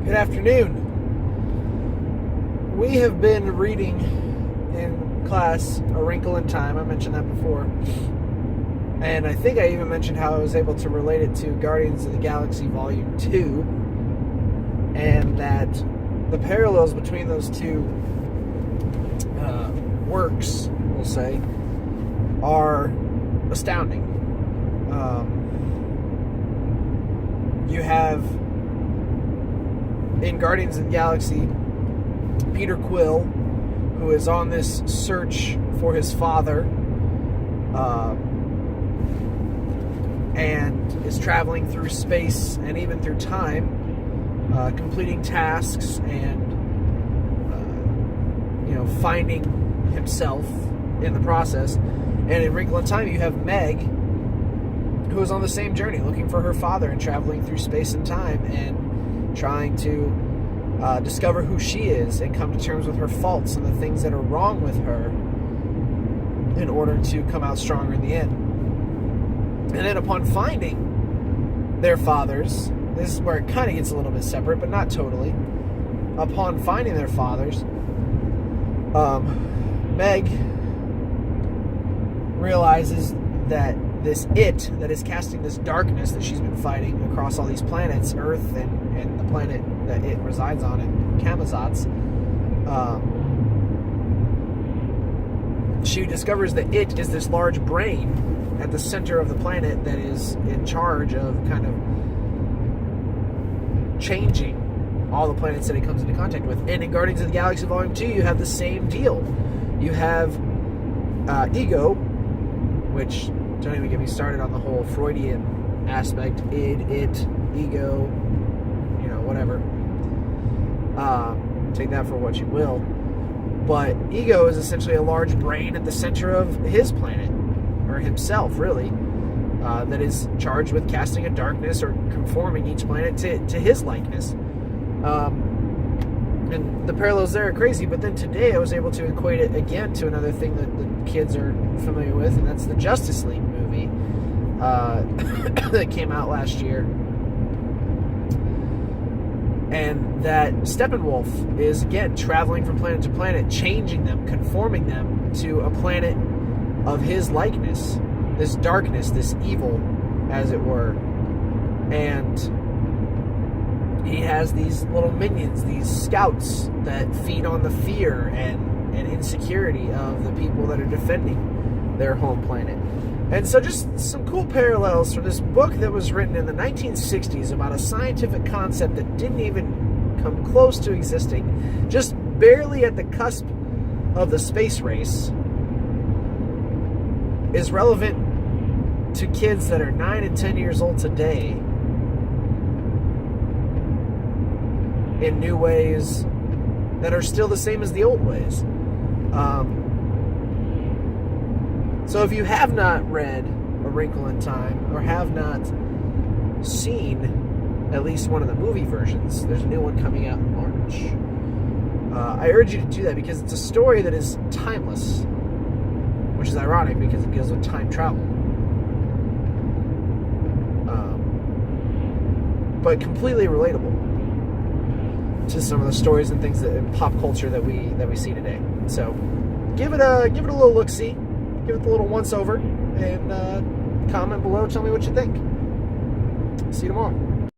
Good afternoon. We have been reading in class A Wrinkle in Time. I mentioned that before. And I think I even mentioned how I was able to relate it to Guardians of the Galaxy Volume 2. And that the parallels between those two works, we'll say, are astounding. You have in Guardians of the Galaxy Peter Quill, who is on this search for his father, and is traveling through space and even through time, completing tasks and finding himself in the process. And in Wrinkle in Time, you have Meg, who is on the same journey, looking for her father and traveling through space and time and trying to discover who she is and come to terms with her faults and the things that are wrong with her in order to come out stronger in the end. And then upon finding their fathers, this is where it kind of gets a little bit separate, but not totally. Upon finding their fathers, Meg realizes that this it that is casting this darkness that she's been fighting across all these planets, Earth and the planet that it resides on in Camazotz, she discovers that it is this large brain at the center of the planet that is in charge of kind of changing all the planets that it comes into contact with. And in Guardians of the Galaxy Volume 2, you have the same deal. You have Ego, which, don't even get me started on the whole Freudian aspect, id, it, ego, whatever. Take that for what you will. But Ego is essentially a large brain at the center of his planet, or himself, really, that is charged with casting a darkness or conforming each planet to his likeness. And the parallels there are crazy, but then today I was able to equate it again to another thing that the kids are familiar with, and that's the Justice League movie that came out last year. And that Steppenwolf is, again, traveling from planet to planet, changing them, conforming them to a planet of his likeness, this darkness, this evil, as it were. And he has these little minions, these scouts that feed on the fear and insecurity of the people that are defending their home planet. And so just some cool parallels from this book that was written in the 1960s about a scientific concept that didn't even come close to existing, just barely at the cusp of the space race, is relevant to kids that are 9 and 10 years old today in new ways that are still the same as the old ways. So if you have not read A Wrinkle in Time, or have not seen at least one of the movie versions, there's a new one coming out in March. I urge you to do that because it's a story that is timeless, which is ironic because it deals with time travel. But completely relatable to some of the stories and things that in pop culture that we see today. So give it a little look-see, give it a little once over, and comment below. Tell me what you think. See you tomorrow.